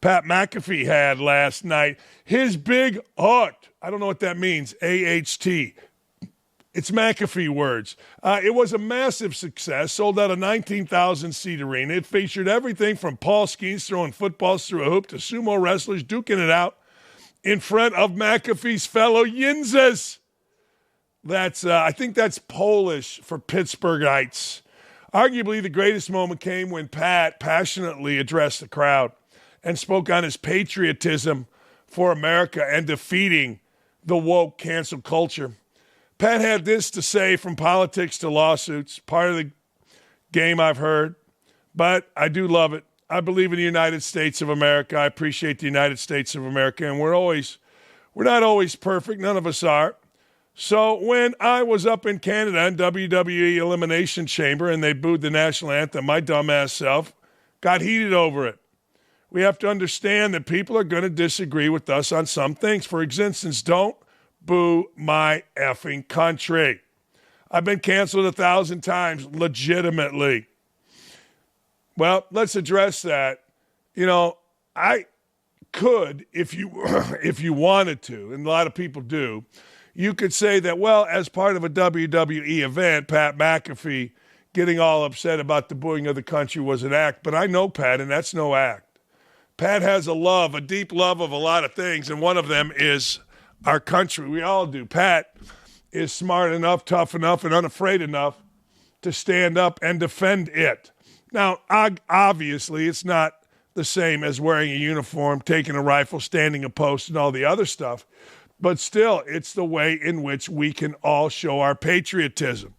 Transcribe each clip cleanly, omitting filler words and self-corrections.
Pat McAfee had last night. His big heart. I don't know what that means. A-H-T. It's McAfee words. It was a massive success. Sold out a 19,000-seat arena. It featured everything from Paul Skeens throwing footballs through a hoop to sumo wrestlers duking it out in front of McAfee's fellow Yinzes. I think that's Polish for Pittsburghites. Arguably, the greatest moment came when Pat passionately addressed the crowd and spoke on his patriotism for America and defeating the woke cancel culture. Pat had this to say: from politics to lawsuits, part of the game I've heard, but I do love it. I believe in the United States of America. I appreciate the United States of America, and we're not always perfect. None of us are. So when I was up in Canada in WWE Elimination Chamber and they booed the national anthem, my dumbass self got heated over it. We have to understand that people are going to disagree with us on some things. For instance, don't boo my effing country. I've been canceled 1,000 times, legitimately. Well, let's address that. I could, if you wanted to, and a lot of people do, you could say that, well, as part of a WWE event, Pat McAfee getting all upset about the booing of the country was an act. But I know Pat, and that's no act. Pat has a deep love of a lot of things, and one of them is our country. We all do. Pat is smart enough, tough enough, and unafraid enough to stand up and defend it. Now, obviously, it's not the same as wearing a uniform, taking a rifle, standing a post, and all the other stuff. But still, it's the way in which we can all show our patriotism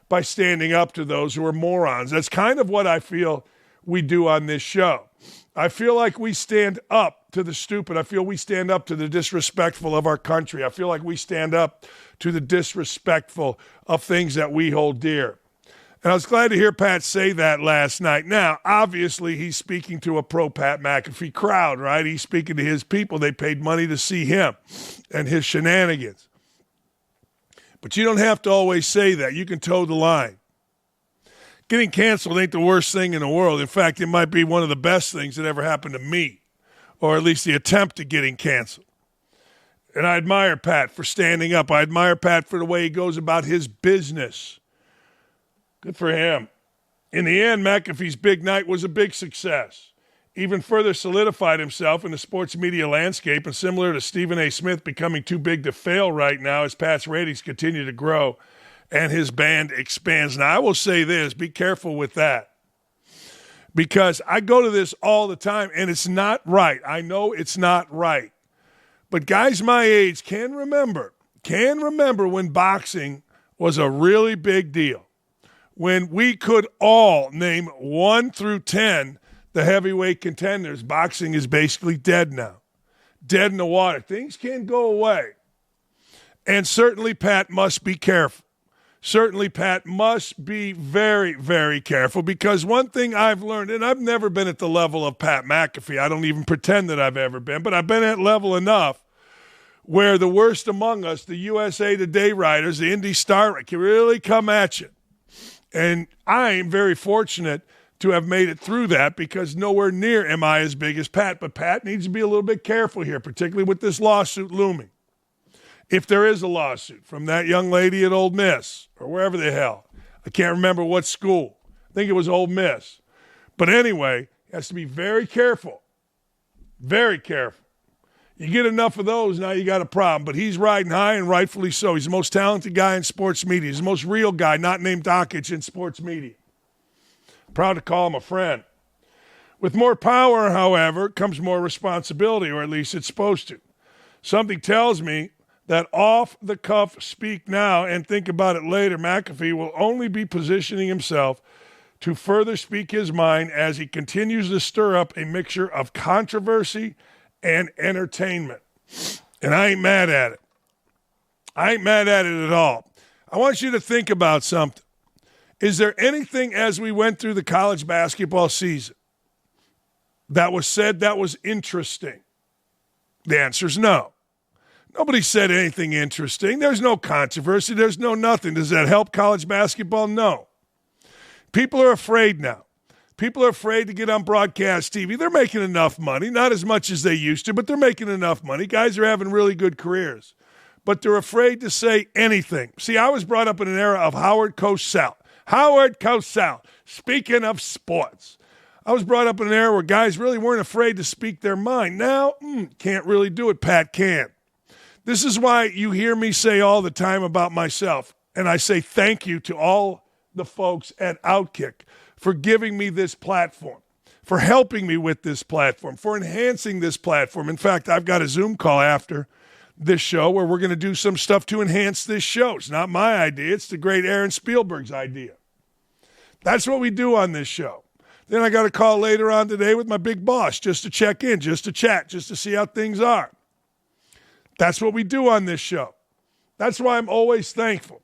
by standing up to those who are morons. That's kind of what I feel we do on this show. I feel like we stand up to the stupid. I feel we stand up to the disrespectful of our country. I feel like we stand up to the disrespectful of things that we hold dear. And I was glad to hear Pat say that last night. Now, obviously, he's speaking to a pro-Pat McAfee crowd, right? He's speaking to his people. They paid money to see him and his shenanigans. But you don't have to always say that. You can toe the line. Getting canceled ain't the worst thing in the world. In fact, it might be one of the best things that ever happened to me, or at least the attempt at getting canceled. And I admire Pat for standing up. I admire Pat for the way he goes about his business. Good for him. In the end, McAfee's big night was a big success. Even further solidified himself in the sports media landscape, and similar to Stephen A. Smith becoming too big to fail right now as Pat's ratings continue to grow and his band expands. Now, I will say this, be careful with that, because I go to this all the time, and it's not right. I know it's not right. But guys my age can remember when boxing was a really big deal. When we could all name 1 through 10 the heavyweight contenders. Boxing is basically dead now. Dead in the water. Things can go away. And certainly Pat must be careful. Certainly Pat must be very, very careful, because one thing I've learned, and I've never been at the level of Pat McAfee. I don't even pretend that I've ever been, but I've been at level enough where the worst among us, the USA Today writers, the Indy Star, can really come at you. And I am very fortunate to have made it through that, because nowhere near am I as big as Pat. But Pat needs to be a little bit careful here, particularly with this lawsuit looming. If there is a lawsuit from that young lady at Ole Miss or wherever the hell. I can't remember what school. I think it was Ole Miss. But anyway, he has to be very careful. Very careful. You get enough of those, now you got a problem. But he's riding high, and rightfully so. He's the most talented guy in sports media. He's the most real guy, not named Dakich, in sports media. Proud to call him a friend. With more power, however, comes more responsibility, or at least it's supposed to. Something tells me that off-the-cuff speak now and think about it later, McAfee will only be positioning himself to further speak his mind as he continues to stir up a mixture of controversy and entertainment. And I ain't mad at it. I ain't mad at it at all. I want you to think about something. Is there anything as we went through the college basketball season that was said that was interesting? The answer is no. Nobody said anything interesting. There's no controversy. There's no nothing. Does that help college basketball? No. People are afraid now. People are afraid to get on broadcast TV. They're making enough money, not as much as they used to, but they're making enough money. Guys are having really good careers, but they're afraid to say anything. See, I was brought up in an era of Howard Cosell. Howard Cosell, speaking of sports. I was brought up in an era where guys really weren't afraid to speak their mind. Now, can't really do it. Pat can. This is why you hear me say all the time about myself, and I say thank you to all the folks at OutKick for giving me this platform, for helping me with this platform, for enhancing this platform. In fact, I've got a Zoom call after this show where we're going to do some stuff to enhance this show. It's not my idea. It's the great Aaron Spielberg's idea. That's what we do on this show. Then I got a call later on today with my big boss just to check in, just to chat, just to see how things are. That's what we do on this show. That's why I'm always thankful.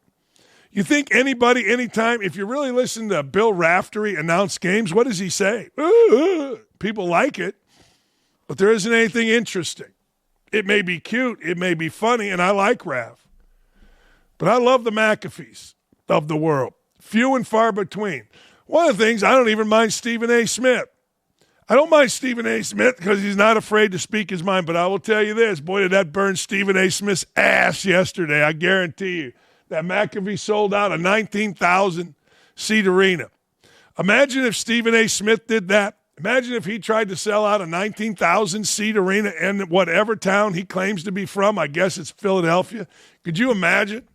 You think anybody, anytime, if you really listen to Bill Raftery announce games, what does he say? People like it, but there isn't anything interesting. It may be cute, it may be funny, and I like Raph. But I love the McAfees of the world. Few and far between. One of the things, I don't even mind Stephen A. Smith. I don't mind Stephen A. Smith because he's not afraid to speak his mind, but I will tell you this, boy, did that burn Stephen A. Smith's ass yesterday, I guarantee you. That McAfee sold out a 19,000-seat arena. Imagine if Stephen A. Smith did that. Imagine if he tried to sell out a 19,000-seat arena in whatever town he claims to be from. I guess it's Philadelphia. Could you imagine?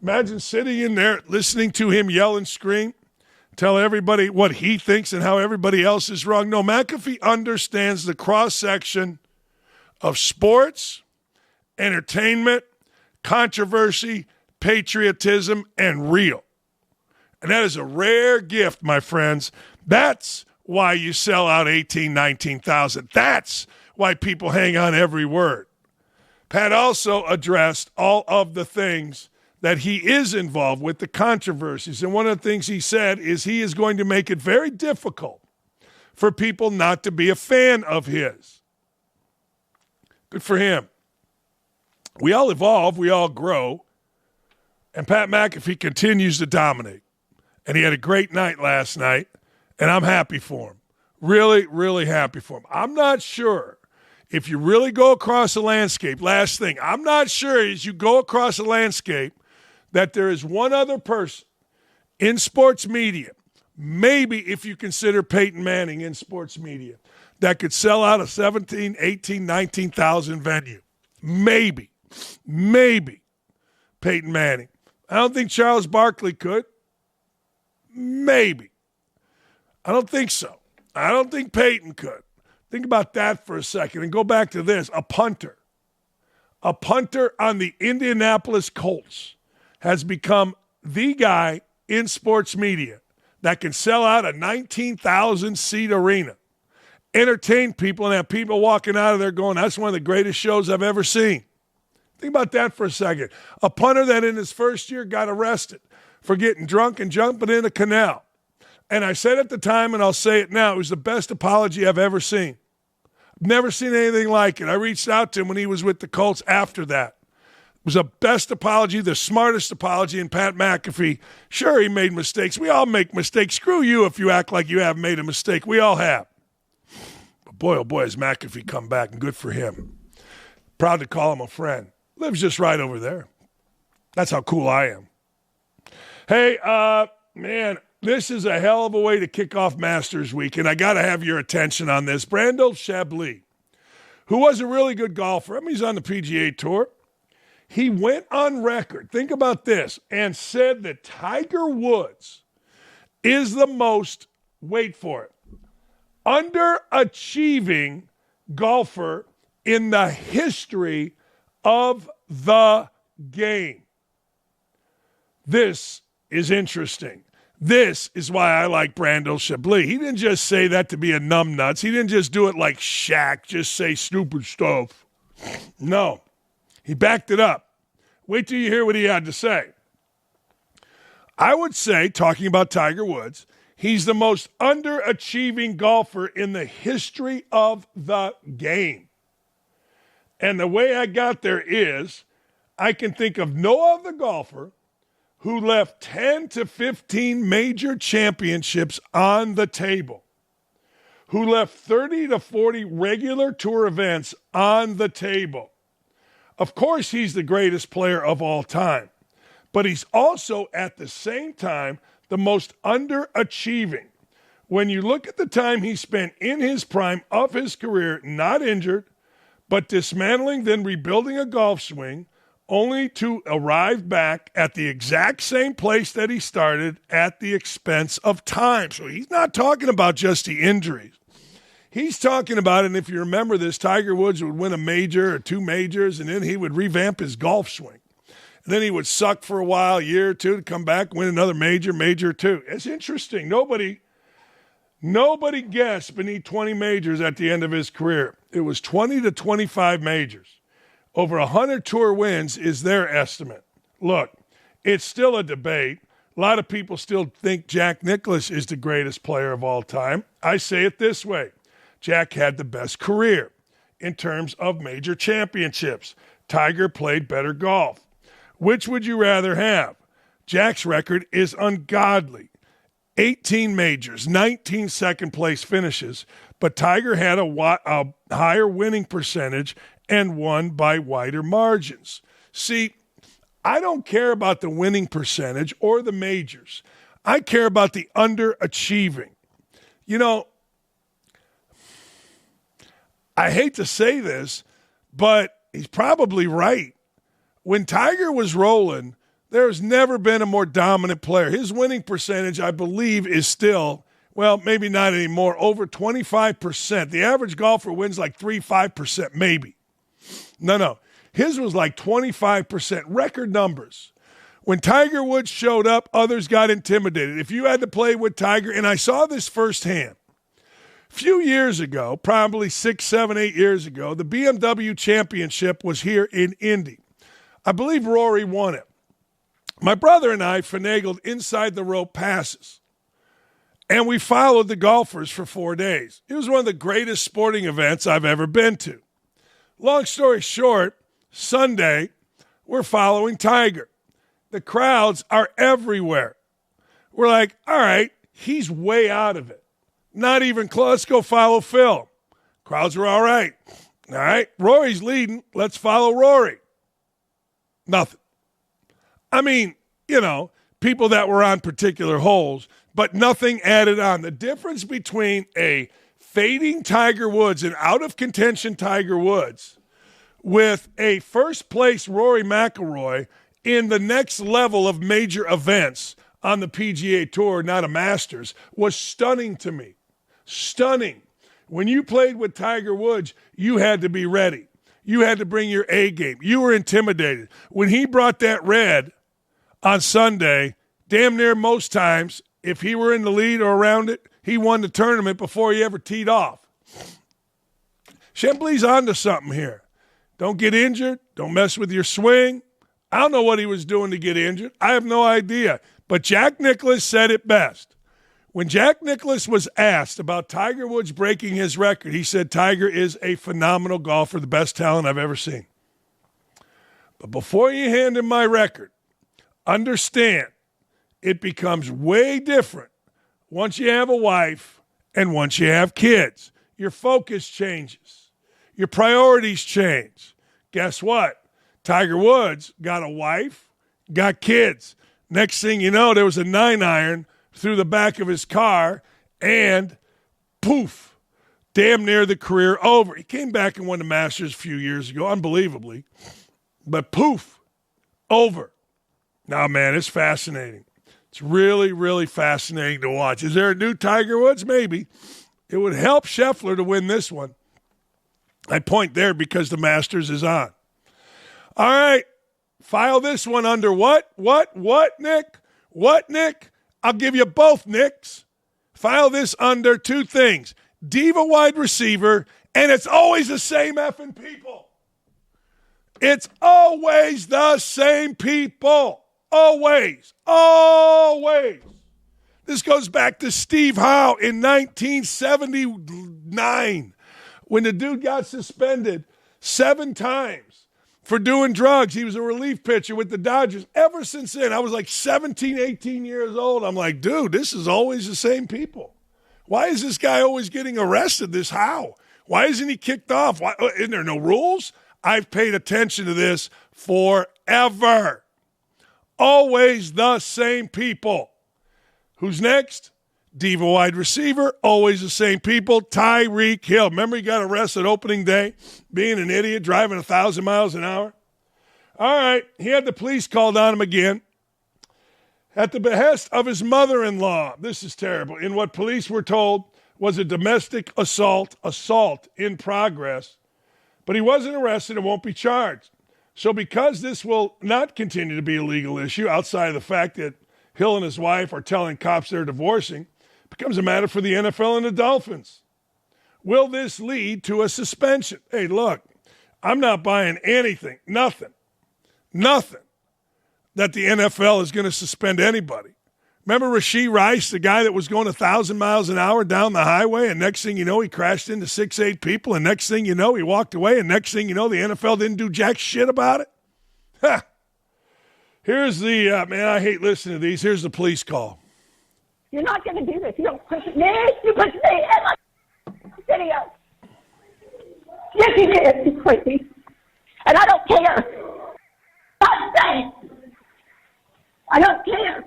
Imagine sitting in there listening to him yell and scream, tell everybody what he thinks and how everybody else is wrong. No, McAfee understands the cross-section of sports, entertainment, controversy, patriotism, and real. And that is a rare gift, my friends. That's why you sell out 18, 19,000. That's why people hang on every word. Pat also addressed all of the things that he is involved with, the controversies. And one of the things he said is he is going to make it very difficult for people not to be a fan of his. Good for him. We all evolve. We all grow. And Pat McAfee continues to dominate. And he had a great night last night, and I'm happy for him. Really, really happy for him. I'm not sure if you really go across the landscape, last thing, I'm not sure as you go across the landscape that there is one other person in sports media, maybe if you consider Peyton Manning in sports media, that could sell out a 17, 18, 19,000 venue. Maybe Peyton Manning. I don't think Charles Barkley could. Maybe. I don't think so. I don't think Peyton could. Think about that for a second and go back to this. A punter on the Indianapolis Colts has become the guy in sports media that can sell out a 19,000-seat arena, entertain people, and have people walking out of there going, that's one of the greatest shows I've ever seen. Think about that for a second. A punter that in his first year got arrested for getting drunk and jumping in a canal. And I said at the time, and I'll say it now, it was the best apology I've ever seen. I've never seen anything like it. I reached out to him when he was with the Colts after that. It was the best apology, the smartest apology, and Pat McAfee, sure, he made mistakes. We all make mistakes. Screw you if you act like you haven't made a mistake. We all have. But boy, oh boy, has McAfee come back, and good for him. Proud to call him a friend. Lives just right over there. That's how cool I am. Hey, man, this is a hell of a way to kick off Masters Week, and I got to have your attention on this. Brandel Chablis, who was a really good golfer. I mean, he's on the PGA Tour. He went on record, think about this, and said that Tiger Woods is the most, wait for it, underachieving golfer in the history of the game. This is interesting. This is why I like Brandel Chablis. He didn't just say that to be a numbnuts. He didn't just do it like Shaq, just say stupid stuff. No. He backed it up. Wait till you hear what he had to say. I would say, talking about Tiger Woods, he's the most underachieving golfer in the history of the game. And the way I got there is I can think of no other golfer who left 10 to 15 major championships on the table, who left 30 to 40 regular tour events on the table. Of course, he's the greatest player of all time, but he's also at the same time the most underachieving. When you look at the time he spent in his prime of his career, not injured, but dismantling, then rebuilding a golf swing, only to arrive back at the exact same place that he started at the expense of time. So he's not talking about just the injuries. He's talking about, and if you remember this, Tiger Woods would win a major or two majors, and then he would revamp his golf swing. And then he would suck for a while, a year or two, to come back, win another major or two. It's interesting. Nobody guessed beneath 20 majors at the end of his career. It was 20 to 25 majors. Over 100 tour wins is their estimate. Look, it's still a debate. A lot of people still think Jack Nicklaus is the greatest player of all time. I say it this way. Jack had the best career in terms of major championships. Tiger played better golf. Which would you rather have? Jack's record is ungodly. 18 majors, 19 second-place finishes, but Tiger had a higher winning percentage and won by wider margins. See, I don't care about the winning percentage or the majors. I care about the underachieving. You know, I hate to say this, but he's probably right. When Tiger was rolling, there's never been a more dominant player. His winning percentage, I believe, is still, well, maybe not anymore, over 25%. The average golfer wins like 3-5%, maybe. No. His was like 25%, record numbers. When Tiger Woods showed up, others got intimidated. If you had to play with Tiger, and I saw this firsthand, a few years ago, probably 6, 7, 8 years ago, the BMW Championship was here in Indy. I believe Rory won it. My brother and I finagled inside the rope passes, and we followed the golfers for 4 days. It was one of the greatest sporting events I've ever been to. Long story short, Sunday, we're following Tiger. The crowds are everywhere. We're like, all right, he's way out of it. Not even close. Let's go follow Phil. Crowds are all right. All right, Rory's leading. Let's follow Rory. Nothing. I mean, you know, people that were on particular holes, but nothing added on. The difference between a fading Tiger Woods and out of contention Tiger Woods with a first place Rory McIlroy in the next level of major events on the PGA Tour, not a Masters, was stunning to me. Stunning. When you played with Tiger Woods, you had to be ready. You had to bring your A game. You were intimidated. When he brought that red on Sunday, damn near most times, if he were in the lead or around it, he won the tournament before he ever teed off. Chambly's onto something here. Don't get injured. Don't mess with your swing. I don't know what he was doing to get injured. I have no idea. But Jack Nicklaus said it best. When Jack Nicklaus was asked about Tiger Woods breaking his record, he said, Tiger is a phenomenal golfer, the best talent I've ever seen. But before you hand him my record, understand it becomes way different once you have a wife and once you have kids. Your focus changes. Your priorities change. Guess what? Tiger Woods got a wife, got kids. Next thing you know, there was a 9-iron through the back of his car, and poof, damn near the career over. He came back and won the Masters a few years ago, unbelievably, but poof, over. Now, man, it's fascinating. It's really, really fascinating to watch. Is there a new Tiger Woods? Maybe. It would help Scheffler to win this one. I point there because the Masters is on. All right, file this one under what, Nick? What, Nick? I'll give you both Nicks. File this under two things. Diva wide receiver, and it's always the same effing people. It's always the same people. Always. This goes back to Steve Howe in 1979 when the dude got suspended 7 times for doing drugs. He was a relief pitcher with the Dodgers. Ever since then, I was like 17, 18 years old. I'm like, dude, this is always the same people. Why is this guy always getting arrested? How? Why isn't he kicked off? Why, isn't there no rules? I've paid attention to this forever. Always the same people. Who's next? Diva wide receiver, always the same people. Tyreek Hill. Remember he got arrested opening day, being an idiot, driving 1,000 miles an hour? All right, he had the police called on him again at the behest of his mother-in-law. This is terrible. In what police were told was a domestic assault in progress, but he wasn't arrested and won't be charged. So because this will not continue to be a legal issue outside of the fact that Hill and his wife are telling cops they're divorcing, becomes a matter for the NFL and the Dolphins. Will this lead to a suspension? Hey, look, I'm not buying anything, nothing, that the NFL is going to suspend anybody. Remember Rashee Rice, the guy that was going 1,000 miles an hour down the highway, and next thing you know, he crashed into 6-8 people, and next thing you know, he walked away, and next thing you know, the NFL didn't do jack shit about it? Ha! Here's the, man, I hate listening to these. Here's the police call. You're not going to do this. You don't push me. You push me in my video. Yes, you did. You crazy. And I don't care. Stop saying. I don't care.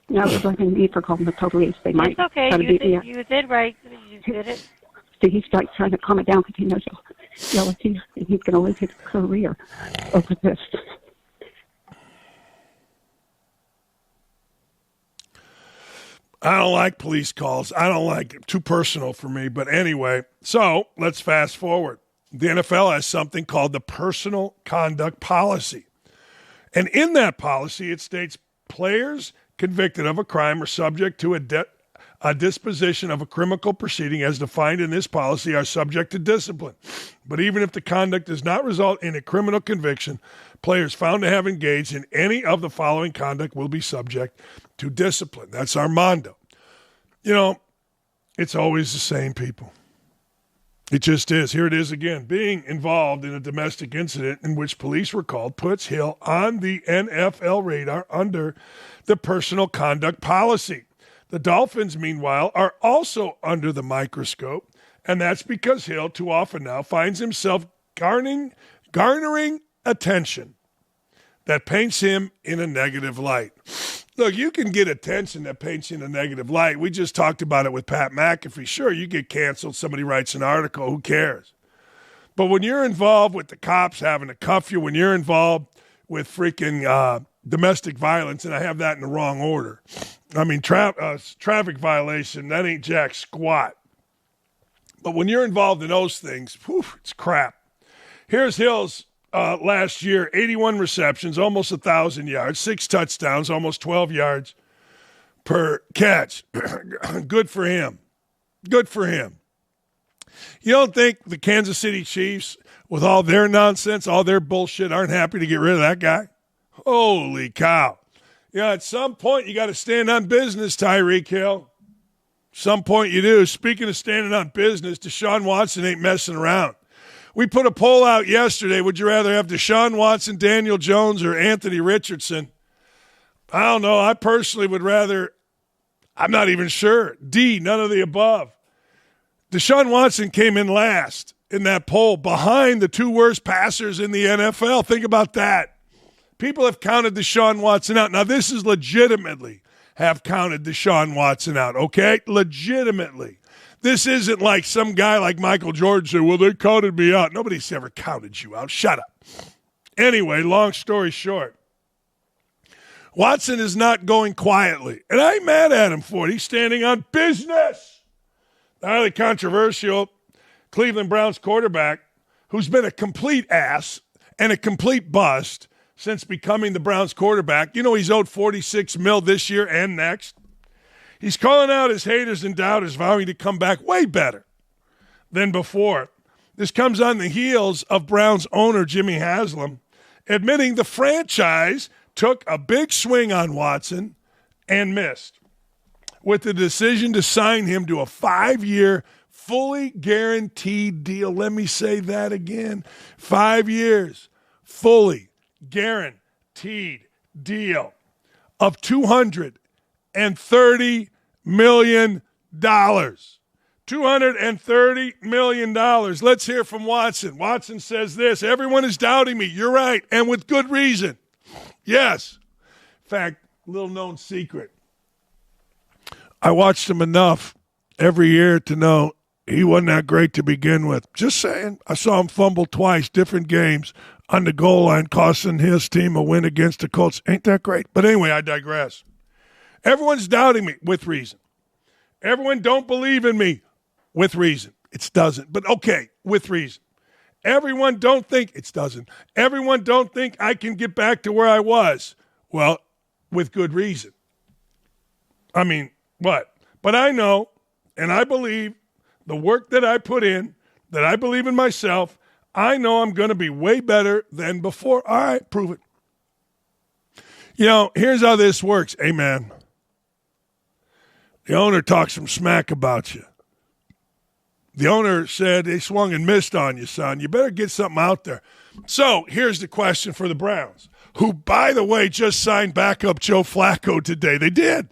No, there's nothing need for calling the police. They might. It's okay. You did right. You did it. So he's like trying to calm it down because he knows he'll yell at you and he's going to lose his career over this. I don't like police calls. I don't like it. Too personal for me. But anyway, so let's fast forward. The NFL has something called the personal conduct policy. And in that policy, it states players convicted of a crime are subject to a disposition of a criminal proceeding as defined in this policy are subject to discipline. But even if the conduct does not result in a criminal conviction, players found to have engaged in any of the following conduct will be subject to discipline. That's Armando. You know, it's always the same people. It just is. Here it is again. Being involved in a domestic incident in which police were called puts Hill on the NFL radar under the personal conduct policy. The Dolphins, meanwhile, are also under the microscope, and that's because Hill too often now finds himself garnering attention that paints him in a negative light. Look, you can get attention that paints you in a negative light. We just talked about it with Pat McAfee. Sure, you get canceled. Somebody writes an article. Who cares? But when you're involved with the cops having to cuff you, when you're involved with freaking domestic violence, and I have that in the wrong order. I mean, traffic violation, that ain't jack squat. But when you're involved in those things, whew, it's crap. Here's Hill's last year, 81 receptions, almost 1,000 yards, 6 touchdowns, almost 12 yards per catch. Good for him. Good for him. You don't think the Kansas City Chiefs, with all their nonsense, all their bullshit, aren't happy to get rid of that guy? Holy cow. Yeah, at some point you got to stand on business, Tyreek Hill. Some point you do. Speaking of standing on business, Deshaun Watson ain't messing around. We put a poll out yesterday. Would you rather have Deshaun Watson, Daniel Jones, or Anthony Richardson? I don't know. I personally would rather, I'm not even sure. D, none of the above. Deshaun Watson came in last in that poll behind the 2 worst passers in the NFL. Think about that. People have counted Deshaun Watson out. Now, this is legitimately have counted Deshaun Watson out, okay? Legitimately. This isn't like some guy like Michael Jordan said, well, they counted me out. Nobody's ever counted you out. Shut up. Anyway, long story short, Watson is not going quietly. And I ain't mad at him for it. He's standing on business. The highly controversial Cleveland Browns quarterback, who's been a complete ass and a complete bust since becoming the Browns quarterback. You know he's owed $46 million this year and next. He's calling out his haters and doubters, vowing to come back way better than before. This comes on the heels of Browns owner Jimmy Haslam admitting the franchise took a big swing on Watson and missed, with the decision to sign him to a 5-year, fully guaranteed deal. Let me say that again. 5 years, fully guaranteed deal of $230 million. $230 million. Let's hear from Watson. Watson says this: everyone is doubting me. You're right, and with good reason. Yes. In fact, little known secret. I watched him enough every year to know he wasn't that great to begin with. Just saying. I saw him fumble twice, different games, on the goal line, costing his team a win against the Colts. Ain't that great? But anyway, I digress. Everyone's doubting me with reason. Everyone don't believe in me with reason. It doesn't. But okay, with reason. Everyone don't think it doesn't. Everyone don't think I can get back to where I was. Well, with good reason. I mean, what? But I know, and I believe the work that I put in, that I believe in myself, I know I'm going to be way better than before. All right, prove it. You know, here's how this works. Amen. The owner talks some smack about you. The owner said they swung and missed on you, son. You better get something out there. So here's the question for the Browns, who, by the way, just signed backup Joe Flacco today. They did.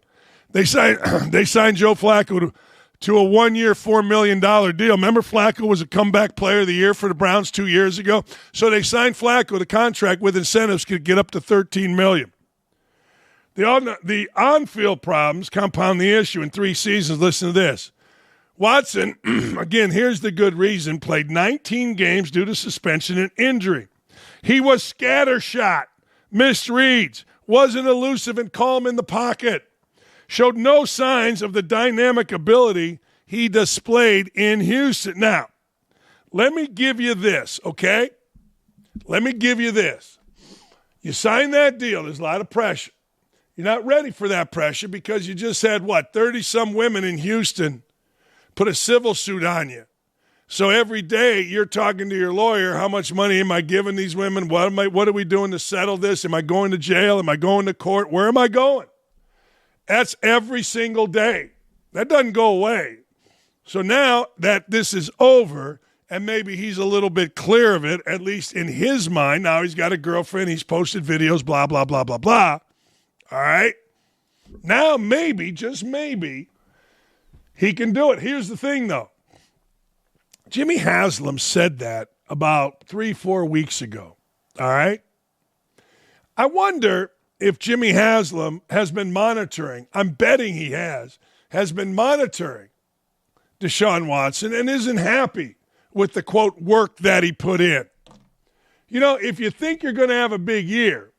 They signed Joe Flacco to a 1-year, $4 million deal. Remember, Flacco was a comeback player of the year for the Browns 2 years ago? So they signed Flacco to contract with incentives could get up to $13 million. The on-field problems compound the issue in 3 seasons. Listen to this. Watson, again, here's the good reason, played 19 games due to suspension and injury. He was scattershot, missed reads, wasn't elusive and calm in the pocket, showed no signs of the dynamic ability he displayed in Houston. Now, let me give you this, okay? Let me give you this. You sign that deal, there's a lot of pressure. You're not ready for that pressure because you just had, 30-some women in Houston put a civil suit on you. So every day you're talking to your lawyer, how much money am I giving these women? What are we doing to settle this? Am I going to jail? Am I going to court? Where am I going? That's every single day. That doesn't go away. So now that this is over, and maybe he's a little bit clear of it, at least in his mind. Now he's got a girlfriend. He's posted videos, blah, blah, blah, blah, blah. All right? Now maybe, just maybe, he can do it. Here's the thing, though. Jimmy Haslam said that about 3-4 weeks ago. All right? I wonder if Jimmy Haslam has been monitoring, I'm betting he has been monitoring Deshaun Watson and isn't happy with the, quote, work that he put in. You know, if you think you're going to have a big year,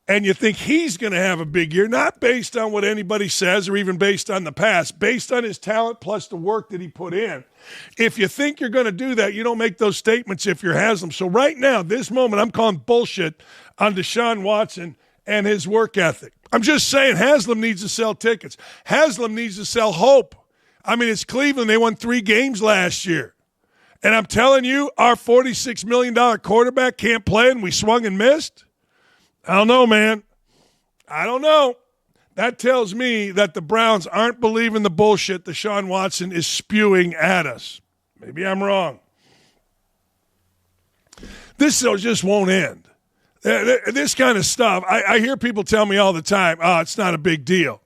and you think he's going to have a big year, not based on what anybody says or even based on the past, based on his talent plus the work that he put in. If you think you're going to do that, you don't make those statements if you're Haslam. So right now, this moment, I'm calling bullshit on Deshaun Watson and his work ethic. I'm just saying Haslam needs to sell tickets. Haslam needs to sell hope. I mean, it's Cleveland. They won 3 games last year. And I'm telling you, our $46 million quarterback can't play and we swung and missed? I don't know, man. I don't know. That tells me that the Browns aren't believing the bullshit Deshaun Watson is spewing at us. Maybe I'm wrong. This just won't end. This kind of stuff, I hear people tell me all the time, it's not a big deal.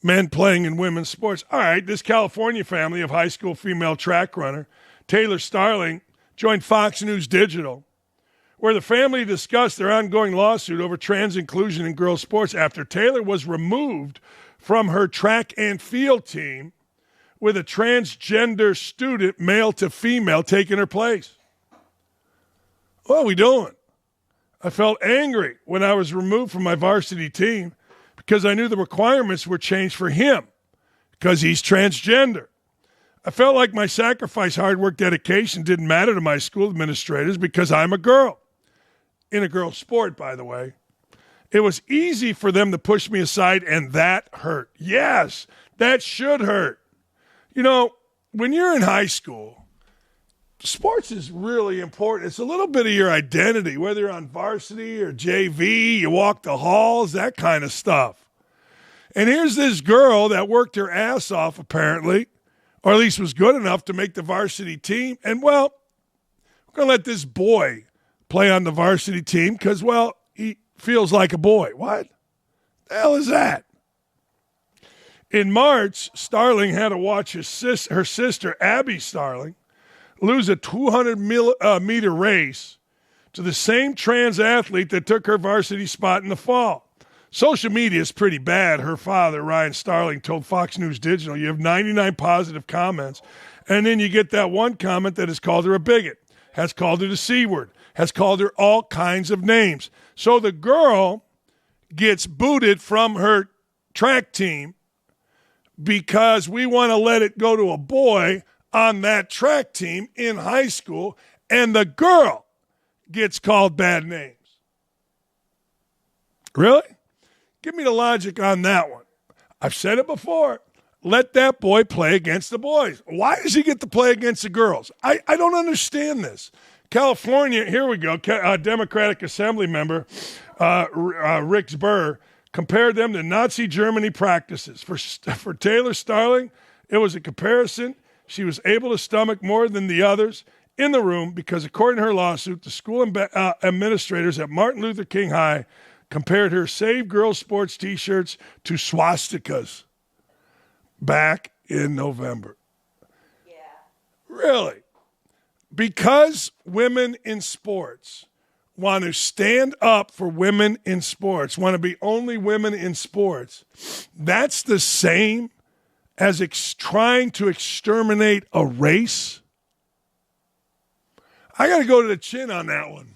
Men playing in women's sports. All right, this California family of high school female track runner, Taylor Starling, joined Fox News Digital, where the family discussed their ongoing lawsuit over trans inclusion in girls' sports after Taylor was removed from her track and field team with a transgender student, male to female, taking her place. What are we doing? I felt angry when I was removed from my varsity team because I knew the requirements were changed for him because he's transgender. I felt like my sacrifice, hard work, dedication didn't matter to my school administrators because I'm a girl. In a girl's sport, by the way. It was easy for them to push me aside, and that hurt. Yes, that should hurt. You know, when you're in high school, sports is really important. It's a little bit of your identity, whether you're on varsity or JV, you walk the halls, that kind of stuff. And here's this girl that worked her ass off, apparently, or at least was good enough to make the varsity team. And, well, we're going to let this boy play on the varsity team because, well, he feels like a boy. What the hell is that? In March, Starling had to watch her sister, Abby Starling, lose a 200-meter race to the same trans athlete that took her varsity spot in the fall. Social media is pretty bad. Her father, Ryan Starling, told Fox News Digital, you have 99 positive comments, and then you get that one comment that has called her a bigot, has called her the C word, has called her all kinds of names. So the girl gets booted from her track team because we want to let it go to a boy on that track team in high school, and the girl gets called bad names. Really? Give me the logic on that one. I've said it before. Let that boy play against the boys. Why does he get to play against the girls? I don't understand this. California, here we go, Democratic Assembly member Rick Burr compared them to Nazi Germany practices. For Taylor Starling, it was a comparison. She was able to stomach more than the others in the room because, according to her lawsuit, the school administrators at Martin Luther King High compared her Save Girls Sports T-shirts to swastikas back in November. Yeah. Really? Because women in sports want to stand up for women in sports, want to be only women in sports, that's the same as trying to exterminate a race? I got to go to the chin on that one.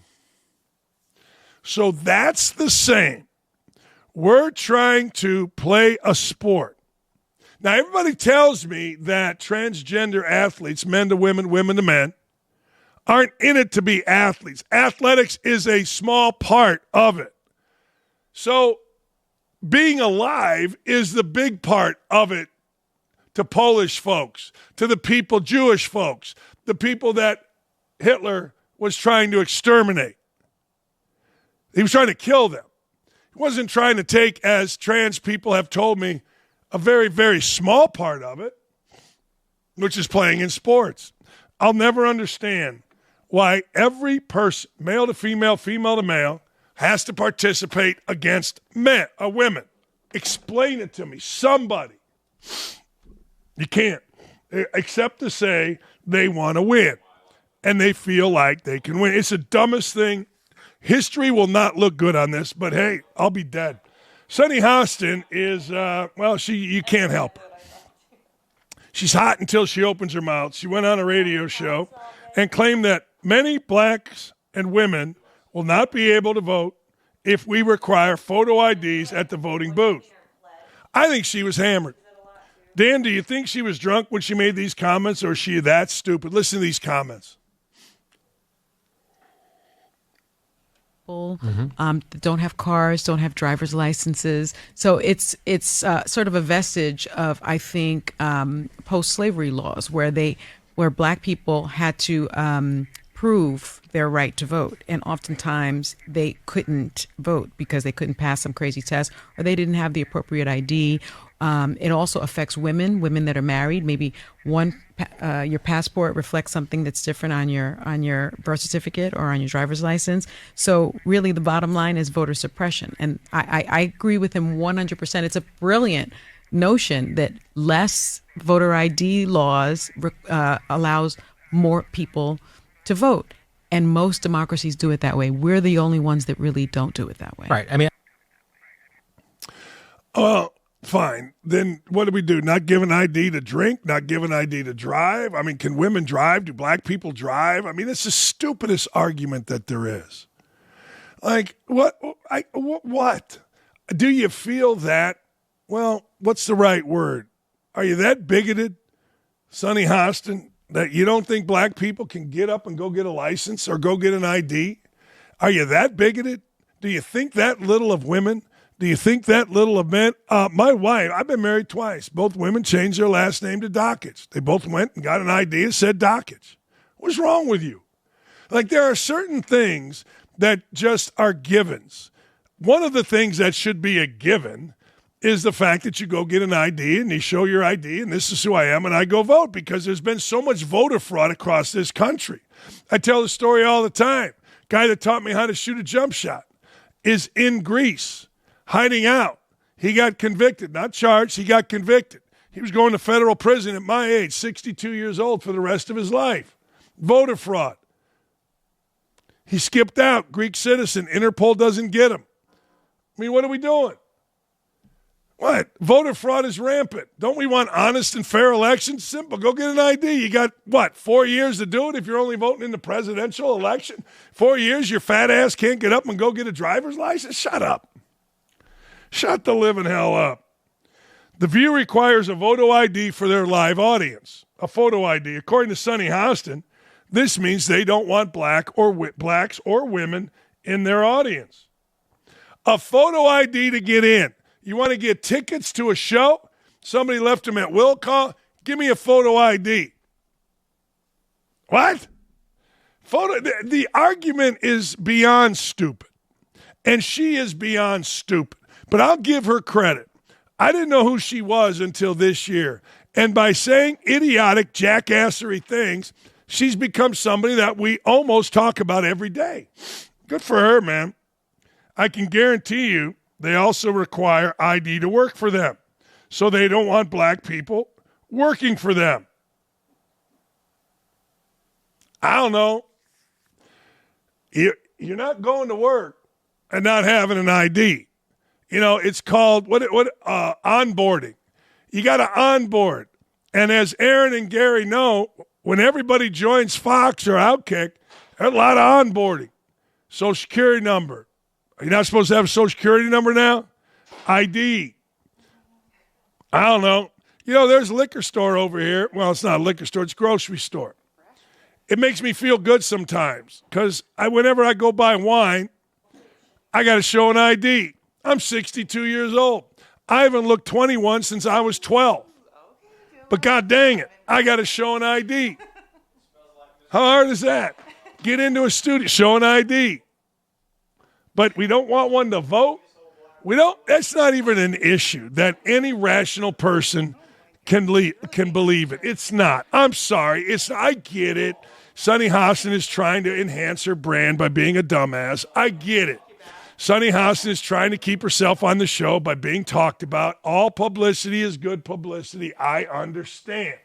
So that's the same. We're trying to play a sport. Now, everybody tells me that transgender athletes, men to women, women to men, aren't in it to be athletes. Athletics is a small part of it. So being alive is the big part of it to Polish folks, to the people, Jewish folks, the people that Hitler was trying to exterminate. He was trying to kill them. He wasn't trying to take, as trans people have told me, a very, very small part of it, which is playing in sports. I'll never understand why every person, male to female, female to male, has to participate against women. Explain it to me. Somebody. You can't. Except to say they want to win. And they feel like they can win. It's the dumbest thing. History will not look good on this, but hey, I'll be dead. Sunny Hostin is, you can't help her. She's hot until she opens her mouth. She went on a radio show and claimed that many blacks and women will not be able to vote if we require photo IDs at the voting booth. I think she was hammered. Dan, do you think she was drunk when she made these comments, or is she that stupid? Listen to these comments. Don't have cars, don't have driver's licenses. So it's sort of a vestige of, I think, post-slavery laws where black people had to prove their right to vote. And oftentimes they couldn't vote because they couldn't pass some crazy test, or they didn't have the appropriate ID. It also affects women that are married. Maybe your passport reflects something that's different on your birth certificate or on your driver's license. So really the bottom line is voter suppression. And I agree with him 100%. It's a brilliant notion that less voter ID laws allows more people to vote. And most democracies do it that way. We're the only ones that really don't do it that way. Right. I mean, fine. Then what do we do? Not give an ID to drink? Not give an ID to drive? I mean, can women drive? Do black people drive? I mean, it's the stupidest argument that there is. Like, what? Do you feel that? Well, what's the right word? Are you that bigoted, Sonny Hostin, that you don't think black people can get up and go get a license or go get an ID? Are you that bigoted? Do you think that little of women? Do you think that little of men? My wife, I've been married twice. Both women changed their last name to Dakich. They both went and got an ID that said Dakich. What's wrong with you? Like, there are certain things that just are givens. One of the things that should be a given is the fact that you go get an ID and you show your ID and this is who I am and I go vote, because there's been so much voter fraud across this country. I tell the story all the time. Guy that taught me how to shoot a jump shot is in Greece, hiding out. He got convicted, not charged, he got convicted. He was going to federal prison at my age, 62 years old, for the rest of his life. Voter fraud. He skipped out, Greek citizen. Interpol doesn't get him. I mean, what are we doing? What? Voter fraud is rampant. Don't we want honest and fair elections? Simple. Go get an ID. You got, 4 years to do it if you're only voting in the presidential election? 4 years, your fat ass can't get up and go get a driver's license? Shut up. Shut the living hell up. The View requires a photo ID for their live audience. A photo ID. According to Sonny Hostin, this means they don't want blacks or women in their audience. A photo ID to get in. You want to get tickets to a show? Somebody left them at will call? Give me a photo ID. What? The argument is beyond stupid. And she is beyond stupid. But I'll give her credit. I didn't know who she was until this year. And by saying idiotic, jackassery things, she's become somebody that we almost talk about every day. Good for her, man. I can guarantee you they also require ID to work for them. So they don't want black people working for them. I don't know. You're not going to work and not having an ID. You know, it's called onboarding. You got to onboard. And as Aaron and Gary know, when everybody joins Fox or OutKick, there's a lot of onboarding. Social security number. Are you not supposed to have a social security number now? ID. I don't know. You know, there's a liquor store over here. Well, it's not a liquor store. It's a grocery store. It makes me feel good sometimes because whenever I go buy wine, I got to show an ID. I'm 62 years old. I haven't looked 21 since I was 12. But God dang it, I got to show an ID. How hard is that? Get into a studio, show an ID. But we don't want one to vote. That's not even an issue that any rational person can believe it. It's not. I'm sorry. I get it. Sonny Hostin is trying to enhance her brand by being a dumbass. I get it. Sonny Hostin is trying to keep herself on the show by being talked about. All publicity is good publicity. I understand.